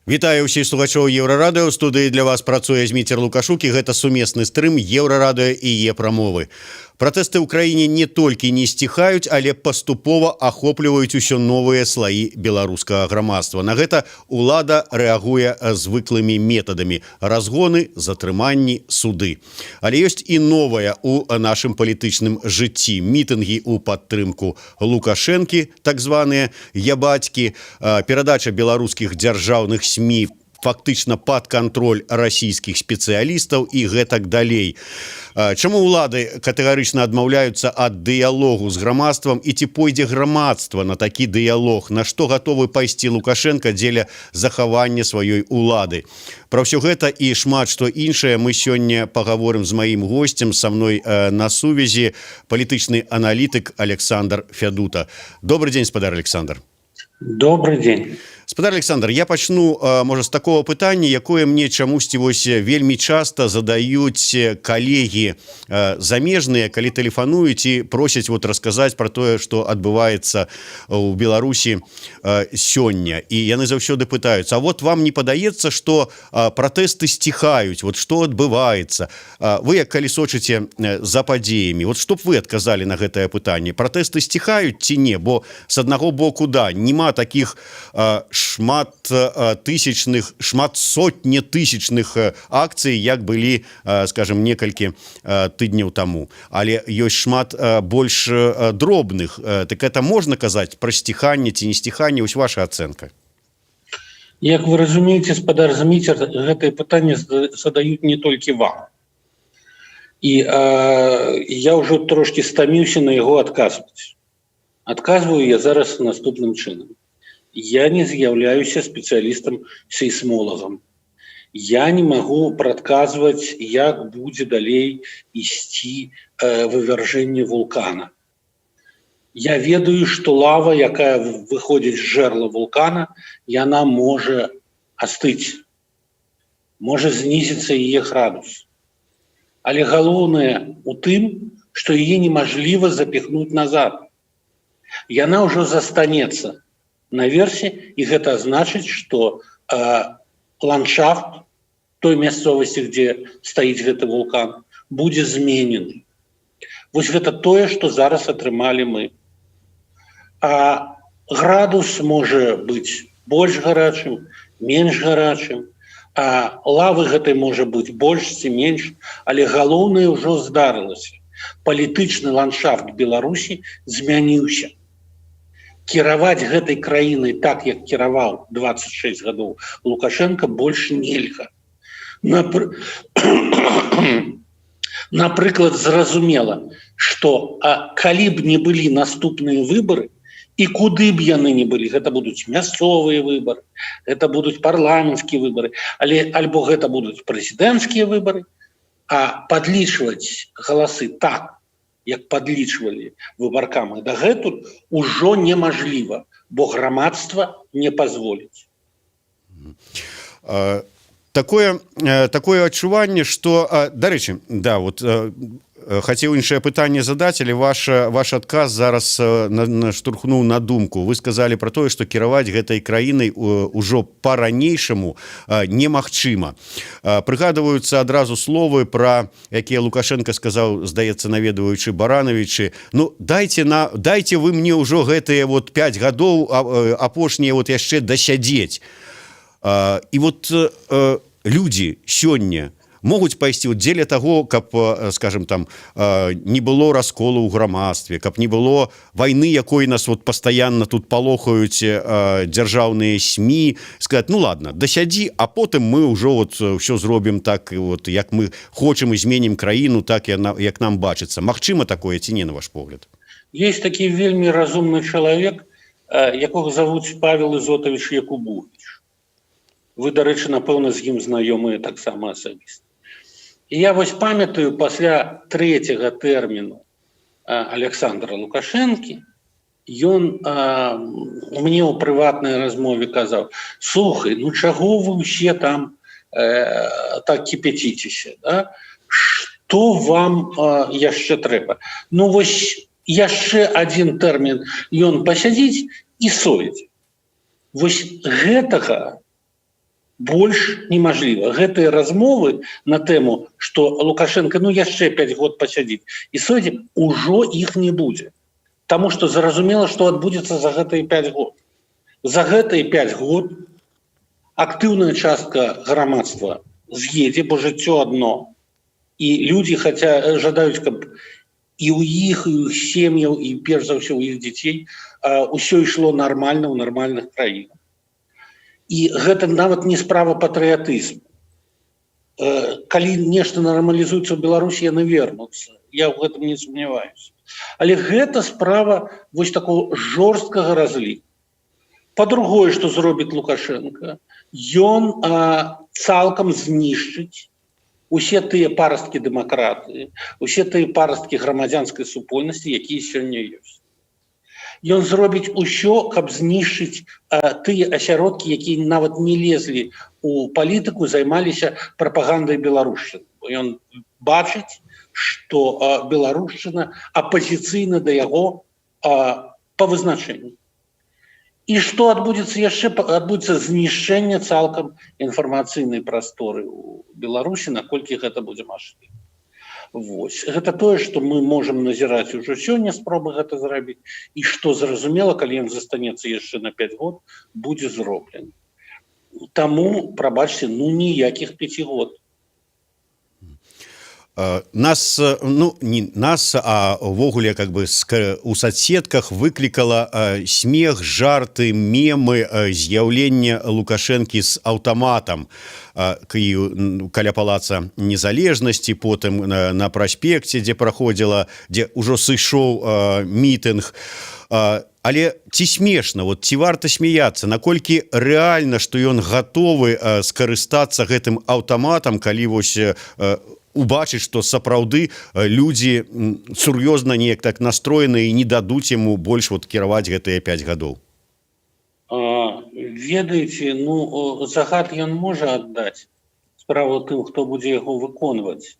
Вітаю ўсіх слухачоў Еўрарадыё. Студыі для вас працуе Зміцер Лукашук, і гэта сумесны стрым Еўрарадыё і Е-прамовы. Пратэсты ў краіне не толькі не сціхаюць, але паступова ахопліваюць усё новыя слаі беларускага грамадства. На гэта ўлада рэагуе звыклымі метадамі: разгоны, затрыманні, суды. Але ёсць і новае ў нашым палітычным жыцці: мітынгі ў падтрымку Лукашэнкі, так званыя ябацькі, перадача беларускіх дзяржаўных СМІ фактычна пад кантроль расійскіх спецыялістаў і гэтак далей. Чаму ўлады катэгарычна адмаўляюцца ад дыялогу з грамадствам, і ці пойдзе грамадства на такі дыялог? На што гатовы пайсці Лукашенко дзеля захавання сваёй улады? Пра ўсё гэта і шмат што іншае мы сёння пагаворым з маім госцем. Са мной на сувязі палітычны аналітык Александр Фядута. Добрый дзень, спадар Александр. Добрый день. Спадар Александр, я пачну, можа, з такого пытання, якое мне чамусьці вельмі часта задаюць калегі замежныя, калі тэлефануюць і просяць расказаць пра тое, што адбываецца ў Беларусі сёння. І яны заўсёды пытаюцца: а вам не падаецца, што пратэсты сціхаюць? Што адбываецца? Вы, як калі сочыце за падзеямі, што б вы адказалі на гэтае пытанне? Пратэсты сціхаюць ці не? Бо з аднаго боку, няма такіх шмат сотні тысячных акцый, як былі, скажем, некалькі тыдняў таму. Але ёсць шмат больш дробных. Так это можна казаць пра сціханне ці не сціханне? Вось ваша ацэнка. Як вы разумееце, спадар Зміцер, гэтае пытанне задаюць не толькі вам. І я ўжо трошкі стаміўся на яго адказваць. Адказваю я зараз наступным чынам. Я не з'яўляюся спецыялістам-сейсмолагам. Я не магу прадказваць, як будзе далей ісці вывяржэнне вулкана. Я ведаю, што лава, якая выходзіць з жэрла вулкана, яна можа астыць, можа знізіцца яе градус. Але галоўнае ў тым, што яе немажліва запіхнуць назад. Яна ўжо застанецца наверсе, і гэта значыць, што ландшафт той мясцовасці, дзе стаіць гэты вулкан, будзе зменены. Вось гэта тое, што зараз атрымалі мы. Градус можа быць больш гарачым, менш гарачым, лавы гэтай можа быць больш ці менш, але галоўнае ўжо здарылася. Палітычны ландшафт Беларусі змяніўся. Кіраваць гэтай краінай так, як кіраваў 26 гадоў Лукашенко, больш нельга. Напрыклад, зразумела, што калі б не былі наступныя выбары, і куды б яны не былі, гэта будуць мясцовыя выбары, гэта будуць парламенцкія выбары, альбо гэта будуць прэзідэнцкія выбары, а падлічваць галасы так, як падлічвалі выбаркам і дагэтуль, ужо немажліва, бо грамадства не пазволіць. Такое адчуванне, што, дарэчы, хацеў іншае пытанне задаць, але ваш адказ зараз наштурхнуў на думку. Вы сказалі пра тое, што кіраваць гэтай краінай ужо па-ранейшаму немагчыма. Прыгадваюцца адразу словы, пра якія Лукашенко сказаў, здаецца, наведваючы Баранавічы: дайце вы мне ўжо гэтыя 5 гадоў апошнія яшчэ дасядзець. І людзі сёння могуць пайсці дзеля таго, каб, скажем, не было расколу ў грамадстве, каб не было вайны, якой нас пастаянна тут палохаюць дзяржаўныя СМІ, сказаць: ладно, дасядзі, а потым мы ўжо ўсё зробім так, як мы хочам, і зменім краіну так, як нам бачыцца. Магчыма такое ці не, на ваш погляд? Есть такі вельмі разумны чалавек, якога завуць Павел Ізотавіч Якубович. Вы, дарэчы, напэўна, з ім знаёмыя таксама асабіста. І я памятаю, пасля 3-го тэрміну Александра Лукашэнкі, ён мне ў прыватнай размове казаў: слухай, чаго вы ўсе там так кіпяціцеся, да? Што вам яшчэ трэба? Яшчэ адзін тэрмін ён пасядзіць і сойдзе. Вось гэтага больш немажліва. Гэтыя размовы на тэму, што Лукашенко яшчэ 5 год пасядзіць і сойдзе, ужо іх не будзе. Таму што зразумела, што адбудзецца за гэтыя 5 год. За гэтыя 5 год актыўная частка грамадства з'едзе, бо жыццё адно. І людзі жадаюць, каб і ў іх, і ў іх сем'яў, і перш за ўсё ў іх дзяцей ўсё ішло нармальна ў нармальных краінах. І гэта нават не справа патрыятызму. Калі нешта нармалізуецца ў Беларусі, яны вернуцца. Я ў гэтым не сумняваюся. Але гэта справа вось такого жорсткага разліку. Па-другое, што зробіць Лукашенко, ён цалкам знішчыць усе тыя парасткі дэмакратыі, усе тыя парасткі грамадзянскай супольнасці, якія сёння ёсць. Ён зробіць усё, каб знішчыць тыя асяродкі, якія нават не лезлі ў палітыку, займаліся прапагандай беларушчыны. Ён бачыць, што беларушчына апазіцыйна да яго па вызначэнню. І што адбудзецца яшчэ? Адбудзецца знішчэнне цалкам інфармацыйнай прасторы ў Беларусі, наколькі гэта будзе мажліва. Вось. Гэта тое, што мы можам назіраць ужо сёння, спробы гэта зрабіць, і што зразумела, калі ён застанецца яшчэ на 5 год, будзе зроблены. Таму, прабачце, ніякіх 5 год. Нас, не нас, а увогуле как бы у соцсетках выклікала смех, жарты, мемы з'яўлення Лукашэнкі з аўтаматам каля палаца Незалежнасці, потым на праспекце, дзе праходзіла, дзе ўжо сышоў мітынг. Але ці смешна, ці варта смяяцца, наколькі рэальна, што ён гатовы скарыстацца гэтым аўтаматам, калі вось убачыць, што сапраўды людзі сур'ёзна неяк так настроены і не дадуць яму больш кіраваць гэтыя 5 гадоў? Ведаеце, загад ён можа аддаць. Справа ў тым, хто будзе яго выконваць.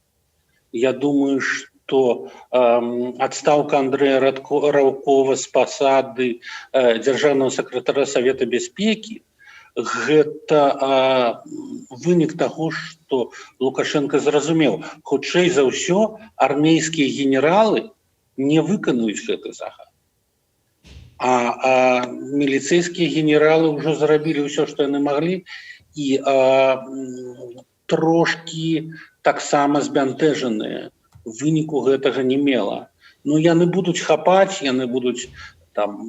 Я думаю, што адстаўка Андрэя Раўкова з пасады дзяржаўнага сакратара Савета бяспекі гэта вынік таго, што Лукашенко зразумеў, хутчэй за ўсё армейскія генералы не выканаюць гэты загад. А міліцэйскія генералы ўжо зрабілі ўсё, што яны маглі, і трошкі таксама збянтэжаныя. Выніку гэтага не мела. Яны будуць хапаць, яны будуць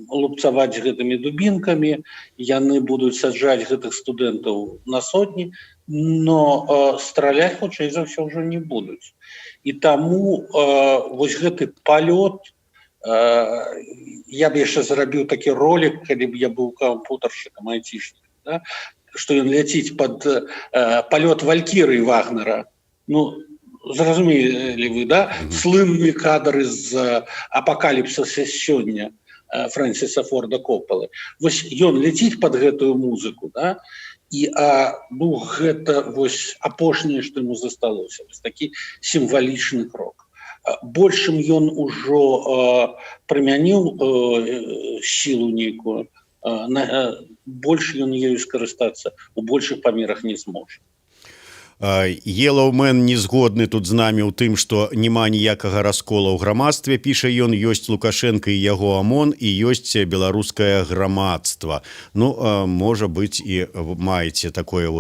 лупцаваць гэтымі дубінкамі, яны будуць саджаць гэтых студэнтаў на сотні, но страляць хутчэй за ўсё ўжо не будуць. І таму вось гэты палёт, я б яшчэ зрабіў такі ролик, калі б я быў кампутаршчыкам, айцішнікам, што ён ляціць пад палёт валькірыі Вагнера. Зразумелі вы, слынны кадры з апакаліпсіса сёння Фрэнсіса Форда Коппалы. Вось ён ляціць пад гэтую музыку, і гэта вось апошняе, што яму засталося. Вось такі сімвалічны крок. Большым ён ужо прымяніў сілу нейкую, больш ён ею скарыстацца у большых памерах не зможа. Елаўмен не згодны тут з намі ў тым, што няма ніякага раскола ў грамадстве, піша ён, ёсць Лукашенко і яго АМОН, і ёсць беларускае грамадства. Можа быць, і маеце такое .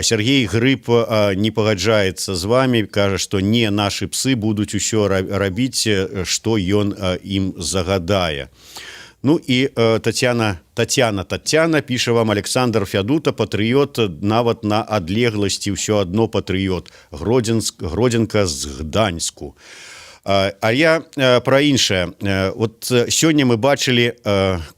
Сергей Грыб не пагаджаецца з вами, кажа, што не нашы псы будуць усё рабіць, што ён ім загадае. І Татьяна піша вам: Александр Фядута, патрыёт, нават на адлегласці ўсё адно патрыёт. Гродзенка з Гданьску. А я пра іншае. Сёння мы бачылі,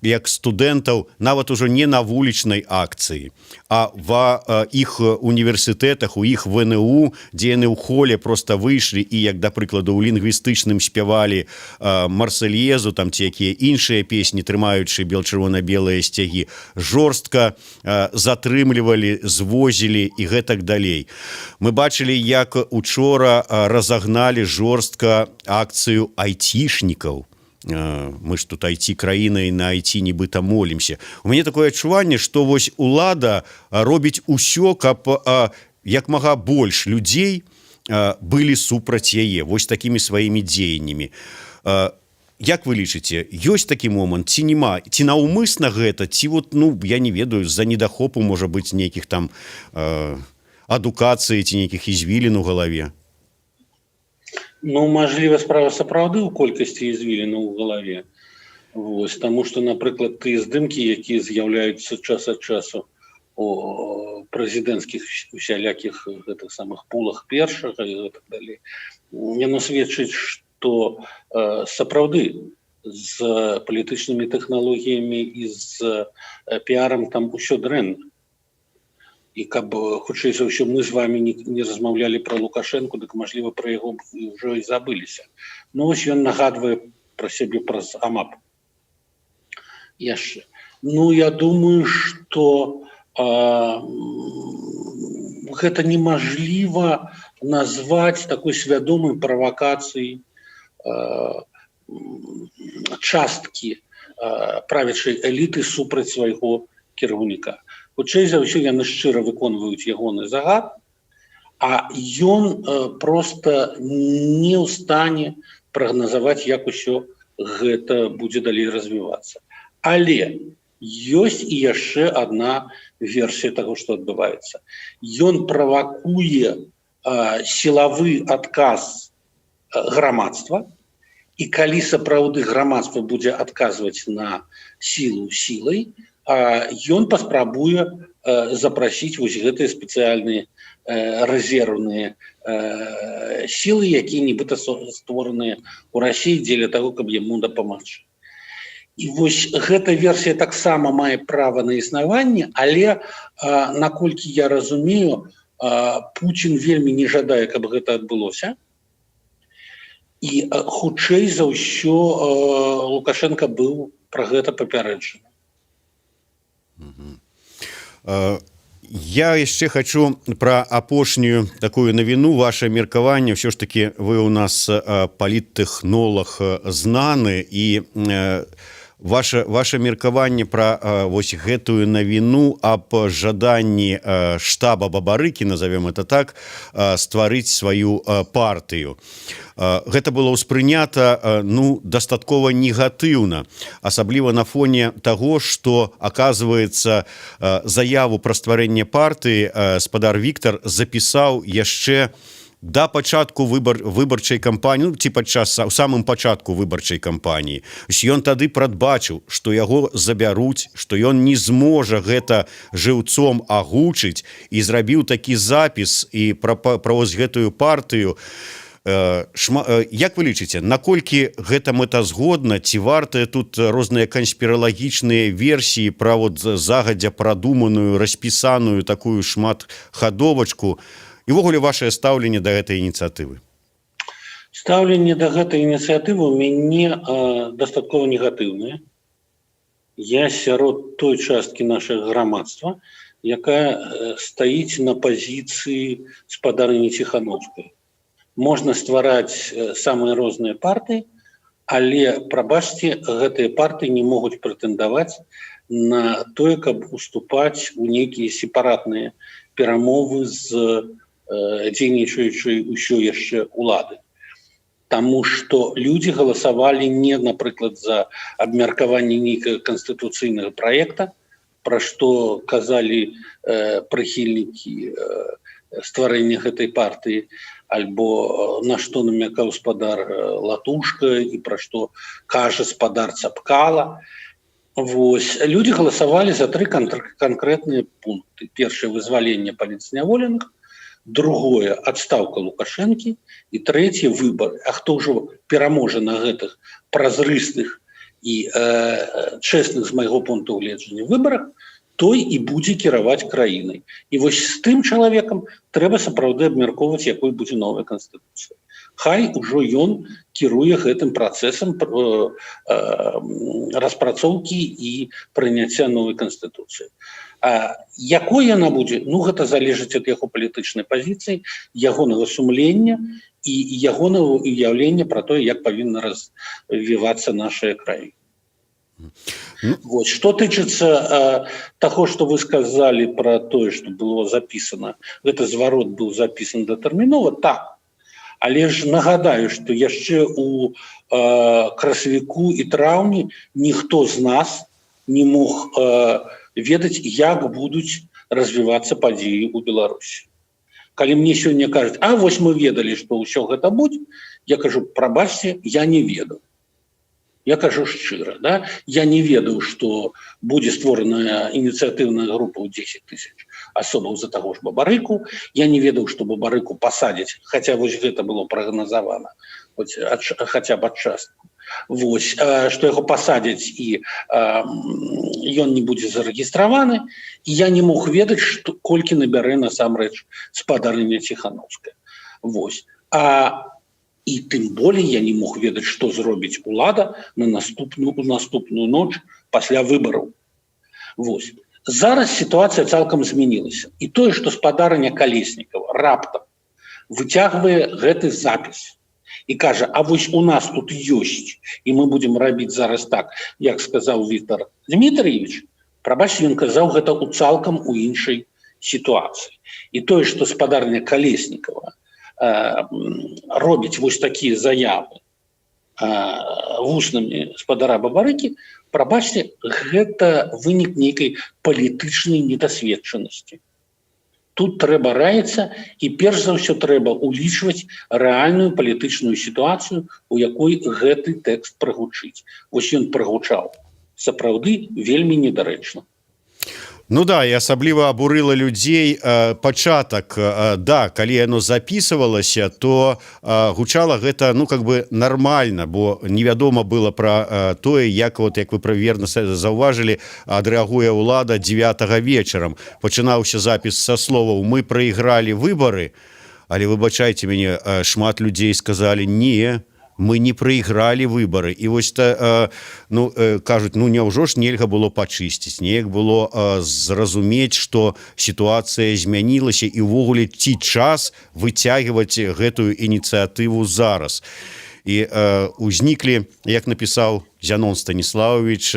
як студэнтаў нават ужо не на вулічнай акцыі, а ва іх універсітэтах, у іх ВНУ, дзе яны ў холе проста выйшлі і, як да прыкладу, у лінгвістычным спявалі Марсельезу, ці якія іншыя песні, трымаючы бел-чырвона-белыя сцягі, жорстка затрымлівалі, звозілі і гэтак далей. Мы бачылі, як учора разагналі жорстка акцыю айцішнікаў. мы ж тут IT-краіна і на IT нібыта молімся. У мяне такое адчуванне, што вось улада робіць усё, каб як мага больш людзей былі супраць яе вось такімі сваімі дзеяннямі. Як вы лічыце, ёсць такі момант ці няма, ці наўмысна гэта, ці вот, ну, я не ведаю, з-за недахопу можа быць нейкіх там адукацыі ці нейкіх ізвілін у галаве? Ну, мажліва, справа сапраўды ў колькасці ізвілін у галаве. Вось, таму што, напрыклад, тыя здымкі, якія з'яўляюцца час ад часу у прэзідэнцкіх усялякіх гэтых самых пулах першага і так далей, яно сведчыць, што сапраўды з палітычнымі тэхналогіямі і з піарам там усё дрэнна. І каб, хутчэй за ўсё, мы з вами не размаўлялі пра Лукашэнку, дык, мажліва, пра яго ўжо і забыліся. Ну, вось ён нагадвае пра сябе праз АМАП. Яшчэ. Ну, я думаю, што гэта немажліва назваць такой свядомай правакацыяй часткі правячай эліты супраць свайго кіраўніка. Хутчэй за ўсё, яны шчыра выконваюць ягоны загад, а ён проста не ў стане прагназаваць, як усё гэта будзе далей развівацца. Але ёсць і яшчэ адна версія таго, што адбываецца. Ён правакуе сілавы адказ грамадства, і калі сапраўды грамадства будзе адказваць на сілу сілай, ён паспрабуе запрасіць вось гэтыя спецыяльныя рэзервныя сілы, якія нібыта створаныя ў Расіі дзеля таго, каб яму дапамагчы. І вось гэта версія таксама мае права на існаванне, але, наколькі я разумею, Пуцін вельмі не жадае, каб гэта адбылося. І хутчэй за ўсё Лукашенко быў пра гэта папярэджаны. Я яшчэ хочу пра апошнюю такую навіну, ваше меркаванне. Ўсё ж таки вы у нас паліттэхнолаг знаны, і ваше меркаванне пра вось гэтую навіну аб жаданні штаба Бабарыкі, назовем это так, стварыць сваю партыю. Гэта было ўспрынята, ну, дастаткова негатыўна, асабліва на фоне таго, што, аказваецца, заяву пра стварэнне партыі спадар Віктар запісаў яшчэ да пачатку выбарчай кампаніі, ну, ці падчас у самым пачатку выбарчай кампаніі. Ён тады прадбачыў, што яго забяруць, што ён не зможа гэта жыўцом агучыць, і зрабіў такі запіс і пра вось гэтую партыю. Як вы лічыце, наколькі гэта мэтазгодна, ці вартыя тут розныя канспіралагічныя версіі пра вот загадзя прадуманую, распісаную такую шматхадовачку? І ўвогуле вашае стаўленне да гэтай ініцыятывы? Стаўленне да гэтай ініцыятывы ў мяне дастаткова негатыўнае. Я сярод той часткі нашага грамадства, якая стаіць на пазіцыі спадарыні Ціхановскай. Можна ствараць самыя розныя партыі, але, прабачце, гэтыя партыі не могуць прэтэндаваць на тое, каб уступаць у нейкія сепаратныя перамовы з дзейнічаючай усё яшчэ улады. Таму што людзі галасавалі не, напрыклад, за абмеркаванне нейкага канстытуцыйнага праекта, пра што казалі прыхільнікі стварэння гэтай партыі, альбо на што намякаў спадар Латушка і пра што кажа спадар Цапкала. Вось, людзі галасавалі за 3 канкрэтныя пункты. Першае — вызваленне палітзняволеных, другое — адстаўка Лукашэнкі, і трэцяе — выбары. А хто ўжо пераможа на гэтых празрыстых і чэсных, з майго пункту гледжання, выбарах, той і будзе кіраваць краінай. І вось з тым чалавекам трэба сапраўды абмяркоўваць, якой будзе новая канстытуцыя. Хай ужо ён кіруе гэтым працэсам распрацоўкі і прыняцця новай канстытуцыі. Якой яна будзе? Ну, гэта залежыць ад яго палітычнай пазіцыі, ягонага сумлення і ягонае уяўленне пра тое, як павінна развівацца наша краіна. Вот. Что тычыцца таго, што вы сказалі пра тое, што было запісана, гэта зварот быў запісан датэрмінова, так. Але ж нагадаю, што яшчэ у красавіку і траўні ніхто з нас не мог ведаць, як будуць развівацца падзеі ў Беларусі. Калі мне сёння кажуць, а вось мы ведалі, што ўсё гэта будзе, я кажу, прабачце, я не ведаў. Я кажу шчыра, да? Я не ведаў, што будзе створаная ініцыятыўная група ў 10 000 асобаў за таго ж Бабарыку. Я не ведаў, што Бабарыку пасадзяць, хаця вось гэта было прагназавана, хаця б адчаску. Вось, што яго пасадзяць і ён не будзе зарэгістраваны, і я не мог ведаць, што колькі набярэ насамрэч спадарыня Ціханаўская. Вось. І тым болей я не мог ведаць, што зробіць улада на наступную ноч пасля выбараў. Вось. Зараз сітуацыя цалкам змянілася. І тое, што спадарыня Калеснікава раптам выцягвае гэты запіс і кажа, а вось у нас тут ёсць, і мы будзем рабіць зараз так, як сказаў Віктор Дмітрыевич, прабачце, ён казаў гэта ў цалкам у іншай сітуацыі. І тое, што спадарня Калеснікава робіць вось такія заявы вуснамі спадара Бабарыкі, прабачце, гэта вынік нейкай палітычнай недасведчанасці. Тут трэба раіцца, і перш за ўсё трэба улічваць рэальную палітычную сітуацыю, у якой гэты тэкст прагучыць. Вось ён прагучаў. Сапраўды вельмі недарэчна. Ну да, і асабліва абурыла людзей пачатак, да, калі яно запісывалася, то гучала гэта, ну, как бы нармальна, бо невядома было пра тое, як вы верна заўважылі, адрэагуе ўлада 9 вечарам. Пачынаўся запіс са словаў «Мы прайгралі выбары», але, выбачайце мяне, шмат людзей сказалі «Не, мы не прайгралі выбары». І вось кажуць, няўжо ж нельга было пачысціць, неяк было зразумець, што сітуацыя змянілася, і ўвогуле ці час выцягваць гэтую ініцыятыву зараз. І узніклі, як напісаў Зянон Станіславович,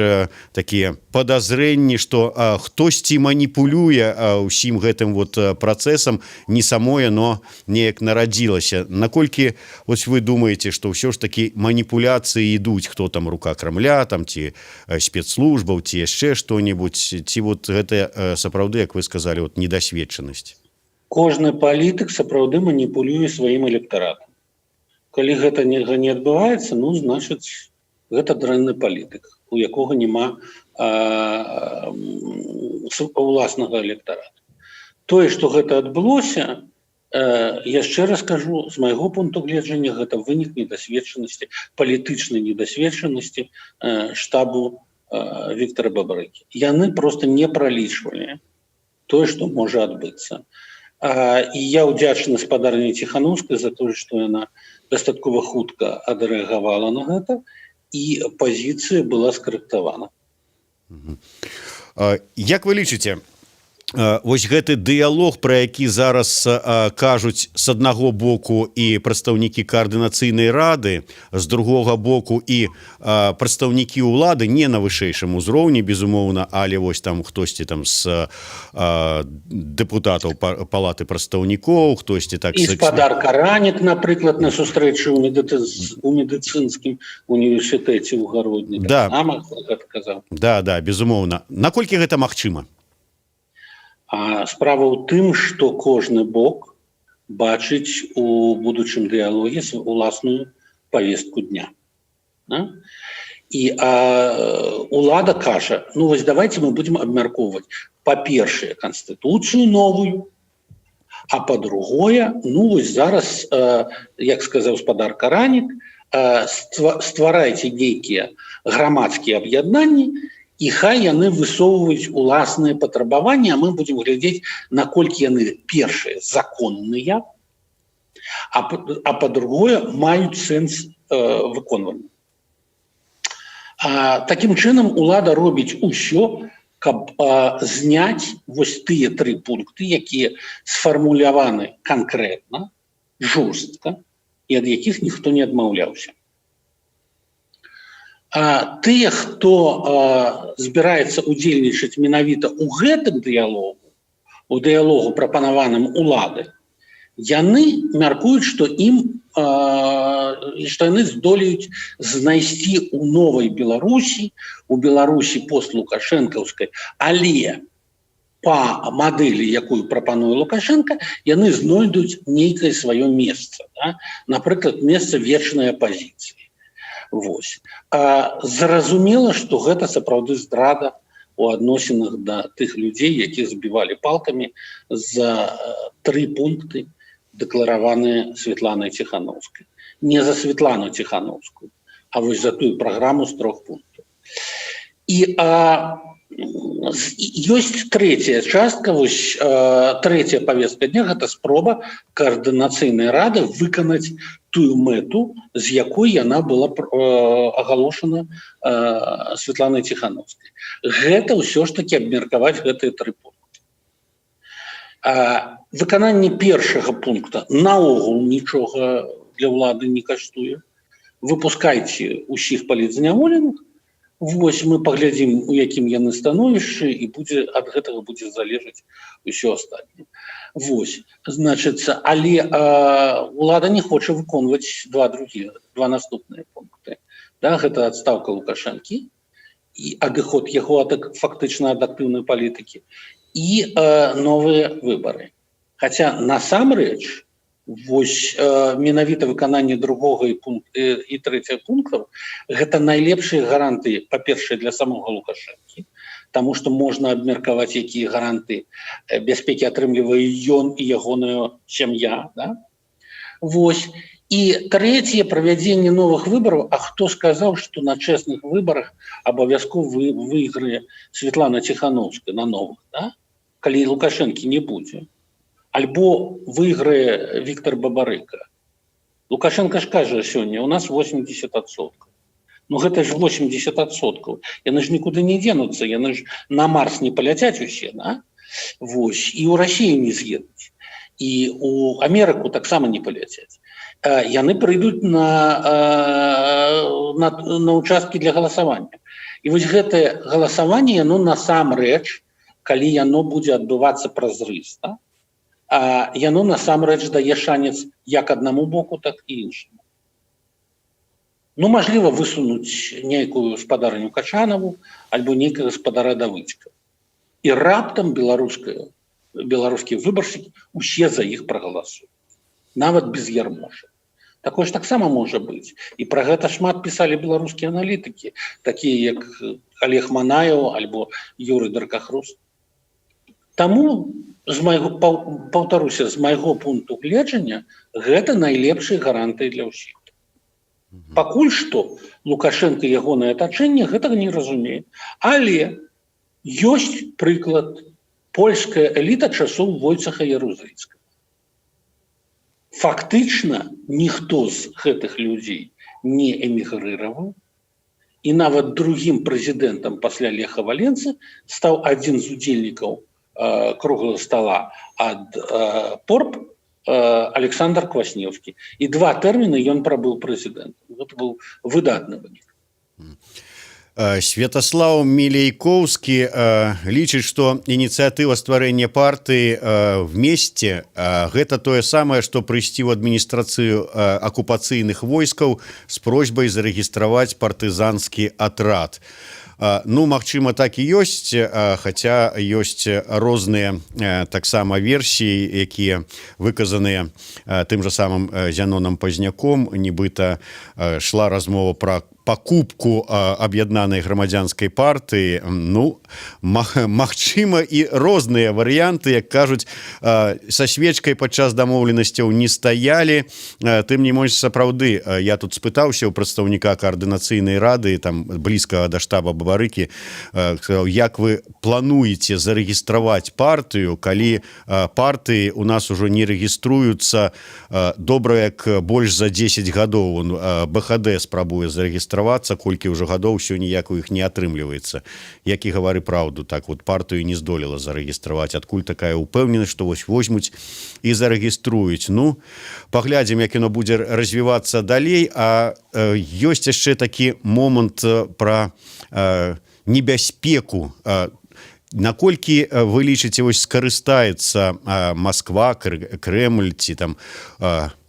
такія падазрэнні, што хтосьці маніпулюе ўсім гэтым працэсам, не само яно неяк нарадзілася. Наколькі вы думаеце, што ўсё ж такі маніпуляцыі ідуць, хто там рука Крамля, ці спецслужбаў, ці яшчэ што-небудзь, ці гэта сапраўды, як вы сказалі, недасведчанасць? Кожны палітык сапраўды маніпулюе сваім электаратам. Калі гэта не адбываецца, значыць, гэта дрэнны палітык, у якога няма уласнага электарата. Тое, што гэта адбылося, яшчэ раз кажу, з майго пункту гледжання, гэта вынік недасведчанасці, палітычнай недасведчанасці штабу Віктора Бабарыкі. Яны проста не пралічвалі тое, што можа адбыцца. І я ўдзячны спадарні Ціханаўскай за тое, што яна дастаткова хутка адрэагавала на гэта, і пазіцыя была скарэктавана. Як вы лічыце, вось гэты дыялог, пра які зараз кажуць з аднаго боку і прадстаўнікі каардынацыйнай рады, з другога боку і прадстаўнікі ўлады, не на вышэйшым узроўні, безумоўна, але вось там хтосьці там з дэпутатаў палаты прадстаўнікоў, хтосьці так... І спадар Каранік, напрыклад, на сустрэчы ў медыцынскім універсітэце ў Гародні. Да, безумоўна. Наколькі гэта магчыма? Справа ў тым, што кожны бок бачыць у будучым дыялоге уласную павестку дня. І улада кажа, вось давайте мы будзем абмяркоўваць, па-першае, канстытуцыю новую, а па-другое, вось зараз, як сказаў спадар Каранік, стварайце нейкія грамадскія аб'яднанні, і хай яны высоўваюць уласныя патрабаванні, а мы будзем глядзець, наколькі яны, першыя, законныя, а па-другое, маюць сэнс выконвання. Такім чынам, улада робіць усё, каб зняць вось тыя 3 пункты, якія сфармуляваны канкрэтна, жорстка, і ад якіх ніхто не адмаўляўся. А тыя, хто збіраецца удзельнічаць менавіта ў гэтым дыялогу, у дыялогу прапанаваным улады, яны мяркуюць, што яны здолеюць знайсці ў новай Беларусі, у Беларусі постлукашэнкаўскай, але па мадэлі, якую прапануе Лукашенко, яны знойдуць нейкае сваё месца, да? Напрыклад, месца вечнай апазіцыі. Вось. Зразумела, што гэта сапраўды здрада у адносінах да тых людзей, якіх збівалі палкамі за 3 пункты, дэклараваныя Светланай Ціхановскай. Не за Светлану Ціхановскую, а вось за тую праграму з 3 пунктаў. І ёсць трэцяя частка, вось трэцяя павестка дня, гэта спроба каардынацыйнай рады выканаць тую мэту, з якой яна была агалошана Светланай Ціхановскай. Гэта ўсё ж такі абмеркаваць гэтыя 3 пункты. Выкананне першага пункта наогул нічога для ўлады не каштуе. Выпускайце ўсіх палітзняволеных, вось мы паглядзім, у якім яны становішчы, і ад гэтага будзе залежаць усё астатняе. Вось, значыцца, але ўлада не хоча выконваць два наступныя пункты. Да, гэта адстаўка Лукашэнкі і адыход яго фактычна ад актыўнай палітыкі і новыя выбары. Хаця насамрэч, вось менавіта выкананне другога і 3 пунктаў гэта найлепшыя гарантыі, па-першае, для самога Лукашэнкі, таму што можна абмеркаваць, якія гарантыі бяспекі атрымлівае ён і ягоная сям'я. Да? Вось. І трэцяе, правядзенне новых выбараў. А хто сказаў, што на чэсных выбарах абавязкова выйграе Светлана Ціхановская на новых, да? Калі Лукашэнкі не будзе? Альбо выйграе Віктор Бабарыка. Лукашенко ж кажа сёння, у нас 80%. Ну гэта ж 80%. Яны ж нікуды не денуцца, яны ж на Марс не паляцяць усе, да? Вось. І ў Расію не з'едуць. І ў Амерыку таксама не паляцяць. Яны прыйдуць на участкі для галасавання. І вось гэтае галасаванне, яно насамрэч, калі яно будзе адбывацца празрыста, яно насамрэч дае шанец як аднаму боку, так і іншаму. Ну, мажліва, высунуць нейкую спадарню Качанову альбо нейкага спадара Давыдзька. І раптам беларускія выбаршчыкі усе за іх прагаласуюць. Нават без Ярмоша. Такое ж таксама можа быць. І пра гэта шмат пісалі беларускія аналітыкі, такія як Олег Манаеў альбо Юрый Даркахрус. Таму, паўтаруся, з майго пункту гледжання, гэта найлепшыя гарантыі для ўсіх. Пакуль што Лукашенко і ягонае атачэнне гэтага не разумее. Але ёсць прыклад польская эліта часоў Войцеха Ярузельскага. Фактычна ніхто з гэтых людзей не эмігрыраваў, і нават другім прэзідэнтам пасля Леха Валенцы стаў адзін з удзельнікаў круглого стола ад ПОРП Александр Квасневскі. І 2 тэрміны ён прабыў прэзідэнтам. Гэта быў выдатны вынік. Святаслаў Мілейкоўскі лічыць, што ініцыятыва стварэння партыі «Вместе» гэта тое самае, што прыйсці ў адміністрацыю акупацыйных войскаў з просьбай зарэгістраваць партызанскі атрад. Ну, магчыма, так і ёсць, хаця ёсць розныя таксама версіі, якія выказаныя тым жа самым Зянонам Пазняком, нібыта шла размова пра пакупку аб'яднанай грамадзянскай партыі. Ну, магчыма, і розныя варыянты, як кажуць, са свечкай падчас дамоўленасцяў не стаялі. Тым не менш, сапраўды, я тут спытаўся ў прадстаўніка каардынацыйнай рады, там блізкага да штаба Бабарыкі, як вы плануеце зарэгістраваць партыю, калі партыі у нас ужо не рэгіструюцца добра як больш за 10 гадоў. БХД спрабуе зарэгістраваць зарэгістравацца, колькі ўжо гадоў ўсё ніяк у іх не атрымліваецца. Як і гавары праўду, так вот партыю не здолела зарэгістраваць, адкуль такая ўпэўненасць, што вось возьмуць і зарэгіструюць. Ну, паглядзім, як яно будзе развівацца далей, а ёсць яшчэ такі момант пра небяспеку. Наколькі вы лічыце, вось скарыстаецца Масква, Крэмль ці там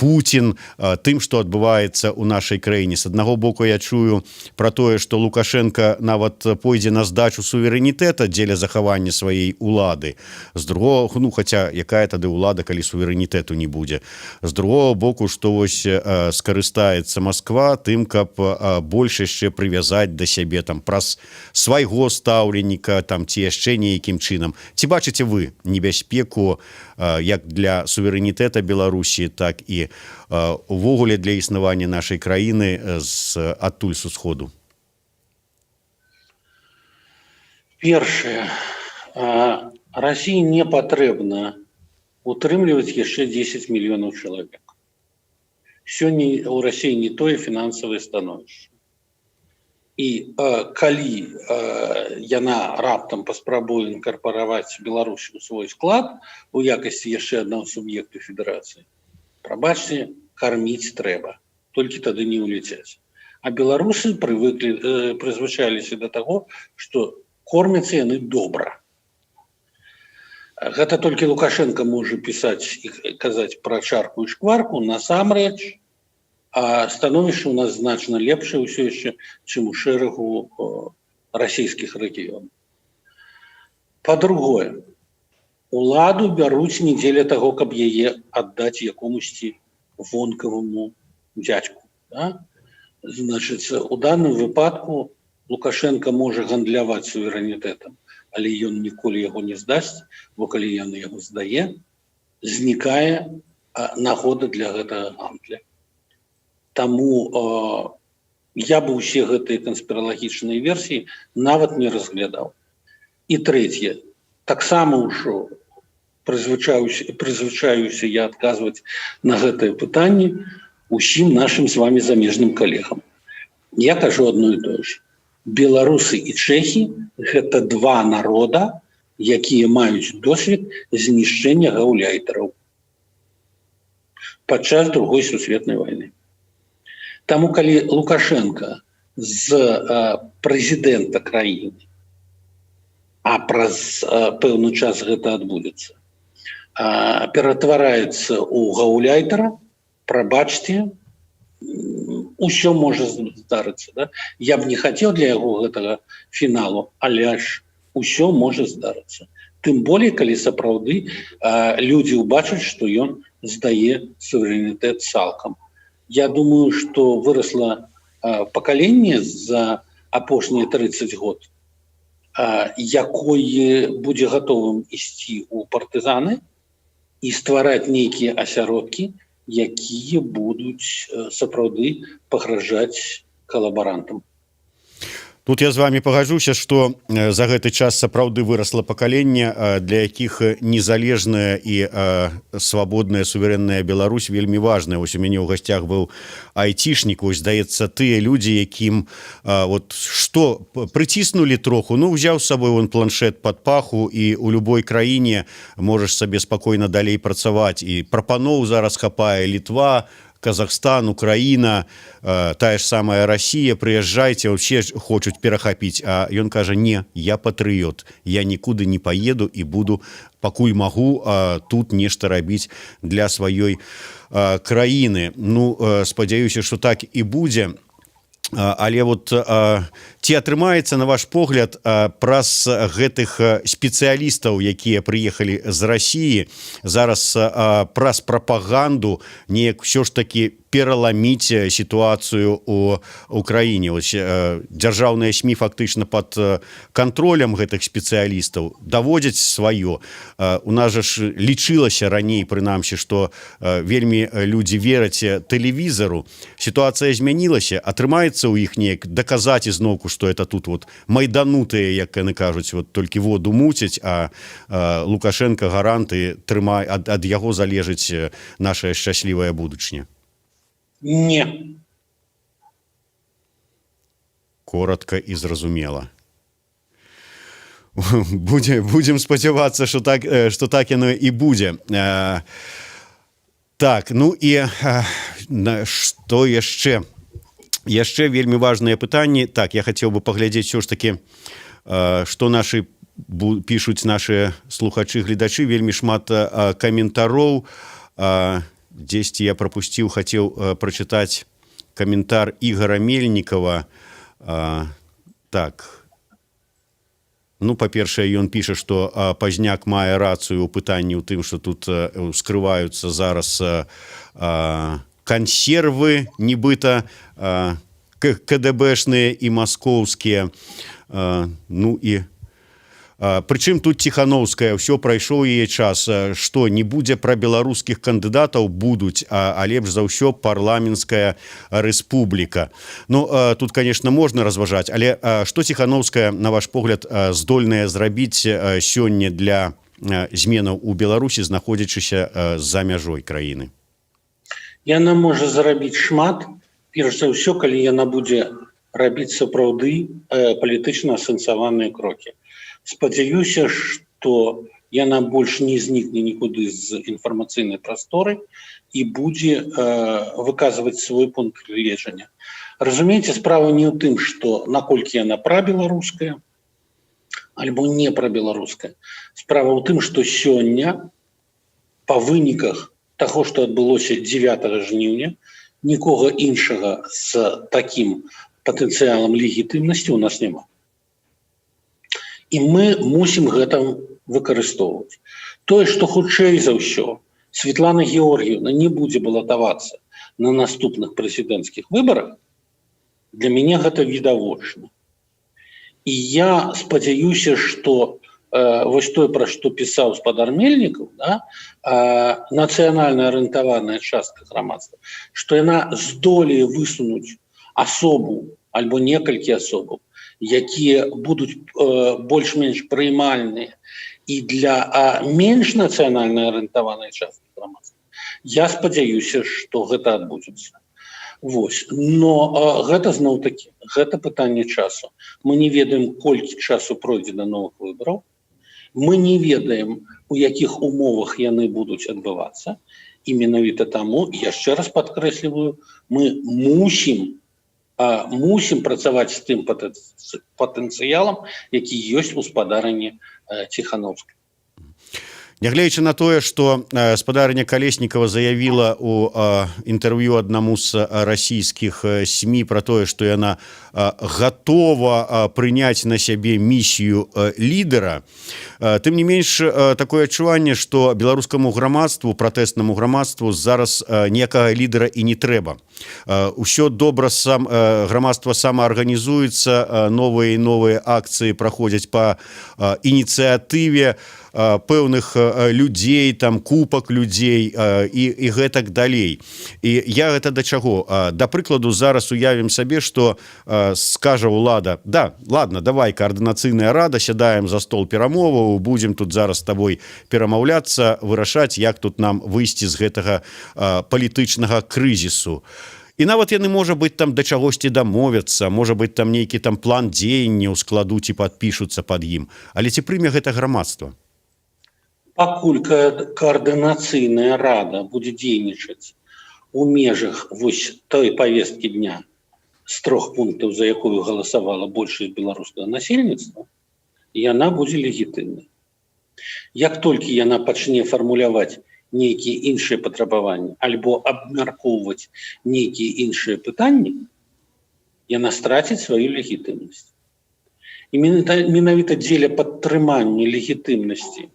Путін тым, што адбываецца ў нашай краіне? З аднаго боку я чую пра тое, што Лукашенко нават пойдзе на здачу суверэнітэта дзеля захавання сваёй улады. З другого, ну, хаця якая тады ўлада, калі суверэнітэту не будзе. З другого боку, што вось скарыстаецца Масква тым, каб больш яшчэ прывязаць да сябе там праз свайго стаўленніка там ці яшчэ нейкім чынам. Ці бачыце вы небяспеку як для суверэнітэта Беларусі, так і увогуле для існавання нашай краіны адтуль з усходу? Першае, Расіі не патрэбна утрымліваць яшчэ 10 мільёнаў чалавек. Сёння ў Расіі не тое фінансавае становішча. І калі яна раптам паспрабуе інкарпараваць Беларусь у свой склад у якасці яшчэ аднаго суб'екта федэрацыі, прабачце, карміць трэба, толькі тады не ўляцяць. А беларусы прызвычаліся да таго, што кормяцца яны добра. Гэта толькі Лукашенко можа пісаць і казаць пра чарку і шкварку, насамрэч становішча у нас значна лепшае ўсё яшчэ, чым у шэрагу расійскіх рэгіёнаў. Па-другое, уладу бяруць не дзеля таго, каб яе аддаць якомусьці вонкаваму дзядзьку. Да? Значыць, у даным выпадку Лукашенко можа гандляваць суверэнітэтам, але ён ніколі яго не здасць, бо калі ён яго здае, знікае нагода для гэтага гандля. Таму я бы ўсе гэтыя канспіралагічныя версіі нават не разглядаў. І трэцяе, таксама ўжо прызвычаюся я адказваць на гэтае пытанне усім нашым з вами замежным калегам. Я кажу адно і тое ж. Беларусы і чэхі – гэта два народа, якія маюць досвед знішчэння гаўляйтараў падчас Другой сусветнай вайны. Таму, калі Лукашенко з прэзідэнта краіны, а праз пэўны час гэта адбудзецца, ператвараецца ў гаўляйтара, прабачце, усё можа здарыцца. Да? Я б не хацеў для яго гэтага фіналу, але ж усё можа здарыцца. Тым болей, калі сапраўды людзі ўбачаць, што ён здае суверэнітэт цалкам. Я думаю, што вырасла пакаленне за апошнія 30 год, якое будзе гатовым ісці ў партызаны і ствараць нейкія асяродкі, якія будуць сапраўды пагражаць калабарантам. Тут я з вами пагаджуся, што за гэты час сапраўды вырасла пакаленне, для якіх незалежная і свабодная суверэнная Беларусь вельмі важная. Вось у мяне ў гасцях быў айцішнік, вось, здаецца, тыя людзі, якім вот што прыціснулі троху, ну, узяў з сабой вон планшет пад паху і ў любой краіне можаш сабе спакойна далей працаваць. І прапаноў зараз хапае Літва, Казахстан, Украіна, тая ж самая Расія, прыязджайце, ўсе хочуць перахапіць, а ён кажа: не, я патрыёт, я нікуды не паеду і буду, пакуль магу, тут нешта рабіць для сваёй краіны. Ну, спадзяюся, што так і будзе. Але вот ці атрымаецца, на ваш погляд, праз гэтых спецыялістаў, якія прыехалі з Расіі, зараз праз прапаганду неяк ўсё ж такі пераламіць сітуацыю ў Украіне? Дзяржаўныя СМІ фактычна пад кантролем гэтых спецыялістаў даводзяць сваё. У нас жа ж лічылася раней, прынамсі, што вельмі людзі вераць тэлевізару. Сітуацыя змянілася, атрымаецца ў іх неяк даказаць ізноўку, што это тут вот майданутыя, як яны кажуць, вот толькі воду муцяць, а Лукашенко гаранты трымае, ад яго залежыць наша шчаслівая будучыня. Не. Коротко і зразумела. Будем спадзявацца, што так яно і будзе. Так, ну і што яшчэ? Яшчэ вельмі важныя пытанні. Так, я хацеў бы паглядзець ўсё ж такі, што пішуць нашы слухачы, гледачы. Вельмі шмат каментароў. Дзесьці я прапусціў, хацеў прачытаць каментар Ігора Мельнікова. Так. Ну, па-першае, ён піша, што Пазняк мае рацыю ў пытанні ў тым, што тут скрываюцца зараз кансервы, нібыта КДБшныя і маскоўскія. Ну і прычым тут Ціхановская, ўсё прайшоў яе час, што не будзе пра беларускіх кандыдатаў, будуць, а лепш за ўсё парламенцкая рэспубліка. Ну, тут, конечно, можна разважаць, але што Ціхановская, на ваш погляд, здольная зрабіць сёння для зменаў у Беларусі, знаходзячыся за мяжой краіны? Яна можа зарабіць шмат, перш за ўсё, калі яна будзе рабіць сапраўды палітычна асэнсаваныя крокі. Спадзяюся, што яна больш не знікне нікуды з інфармацыйнай прасторы і будзе выказваць свой пункт гледжання. Разумееце, справа не ў тым, што наколькі яна прабеларуская альбо не прабеларуская. Справа ў тым, што сёння па выніках таго, што адбылося 9 жніўня, нікога іншага з такім патэнцыялам легітымнасці ў нас няма. І мы мусім гэта выкарыстоўваць. Тое, што хутчэй за ўсё Светлана Георгіевна не будзе балатавацца на наступных прэзідэнцкіх выбарах, для мяне гэта відавочна. І я спадзяюся, што вось тое, пра што пісаў спадар Мельнікаў, нацыянальна арыентаваная частка грамадства, што яна здолее высунуць асобу альбо некалькі асобаў, якія будуць больш-менш прыймальныя і для менш нацыянальна арыентаванай часткі грамадства. Я спадзяюся, што гэта адбудзецца. Вось. Но гэта зноў-такі, гэта пытанне часу. Мы не ведаем, колькі часу пройдзе да новых выбараў. Мы не ведаем, у якіх умовах яны будуць адбывацца. І менавіта таму, яшчэ раз падкрэсліваю, мы мусім працаваць з тым патэнцыялам, які ёсць у спадарыні Ціхановскай. Нягледзячы на тое, што спадарыня Калеснікава заявіла ў інтэрв'ю аднаму з расійскіх СМІ пра тое, што яна гатова прыняць на сябе місію лідара, тым не менш такое адчуванне, што беларускаму грамадству, пратэснаму грамадству зараз ніякага лідара і не трэба. Усё добра, грамадства самаарганізуецца, новыя і новыя акцыі праходзяць па ініцыятыве пэўных людзей, там купак людзей і гэтак далей. І я гэта да чаго? Да прыкладу, зараз уявім сабе, што скажа ўлада: да, ладно, давай, каардынацыйная рада, сядаем за стол перамоваў, будзем тут зараз з табой перамаўляцца, вырашаць, як тут нам выйсці з гэтага палітычнага крызісу. І нават яны, можа быць, там да чагосьці дамовяцца, можа быць, там нейкі там план дзеянняў складуць і падпішуцца пад ім. Але ці прыме гэта грамадства? Пакуль каардынацыйная рада будзе дзейнічаць у межах вось той павесткі дня з 3 пунктаў, за якую галасавала большасць беларускага насельніцтва, яна будзе легітымнай. Як толькі яна пачне фармуляваць нейкія іншыя патрабаванні альбо абмяркоўваць нейкія іншыя пытанні, яна страціць сваю легітымнасць. І менавіта дзеля падтрымання легітымнасці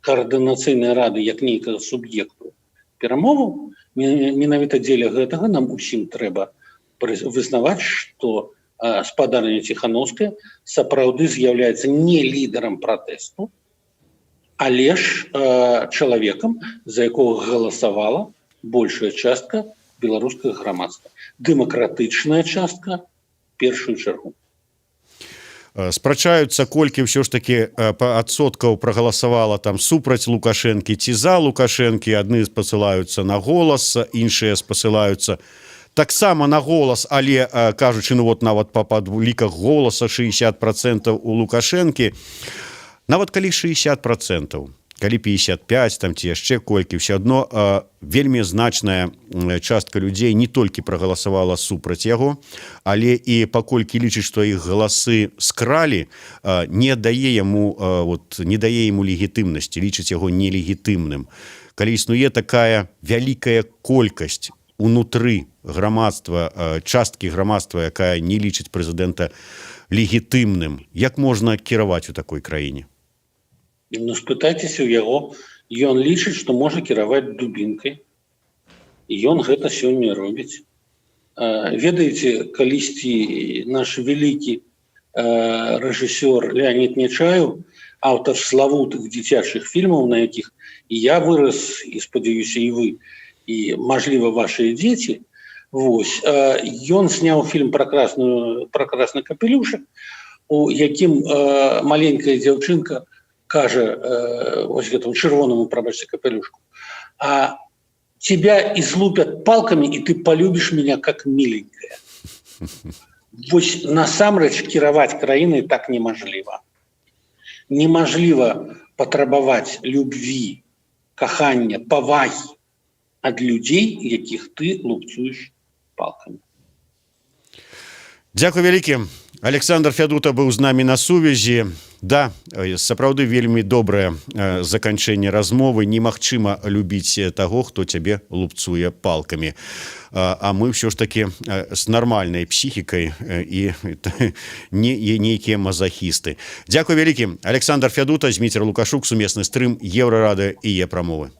каардынацыйнай рады як нейкага суб'екту перамоваў, менавіта дзеля гэтага нам усім трэба вызнаваць, што спадарня Ціхановская сапраўды з'яўляецца не лідарам пратэсту, але ж чалавекам, за якога галасавала большая частка беларускага грамадства. Дэмакратычная частка в першую чаргу. Спрачаюцца, колькі ўсё ж такі адсоткаў прагаласавала там супраць Лукашэнкі ці за Лукашэнкі. Адны спасылаюцца на голас, іншыя спасылаюцца таксама на голас, але кажучы, ну вот нават па падліках голаса 60% у Лукашэнкі, нават калі 60%, калі 55, там ці яшчэ колькі, все адно вельмі значная частка людзей не толькі прагаласавала супраць яго, але і паколькі лічыць, што іх галасы скралі, не дае яму легітымнасці, лічыць яго нелегітымным. Калі існуе такая вялікая колькасць унутры грамадства, часткі грамадства, якая не лічыць прэзідэнта легітымным, як можна кіраваць у такой краіне? Ну, спытайцеся ў яго, ён лічыць, што можа кіраваць дубінкай, і ён гэта сёння робіць. Ведаеце, калісьці наш вялікі рэжысёр Леонид Нечаев, аўтар славутых дзіцячых фільмаў, на якіх і я вырас, і, спадзяюся, і вы, і, мажліва, вашыя дзеці, вось, ён сняў фільм «Пракрасны капелюшак», у якім маленькая дзяўчынка кажа вось гэтаму чырвонаму, прабачце, капелюшку: а тебя излупят палками, и ты полюбишь меня как миленькая. Вось насамрэч кіраваць краінай так немажліва. Немажліва патрабаваць любві, кахання, павагі ад людзей, якіх ты лупцуеш палкамі. Дзякуй вялікі. Александр Фядута быў з намі на сувязі. Да, сапраўды вельмі добрае заканчэнне размовы. Немагчыма любіць таго, хто цябе лупцуе палкамі. А мы ўсё ж такі з нармальнай псіхікай і не нейкія мазахісты. Дзякуй вялікі. Александр Фядута, Зміцер Лукашук, сумесны стрым Еўрарадыё і Е-прамовы.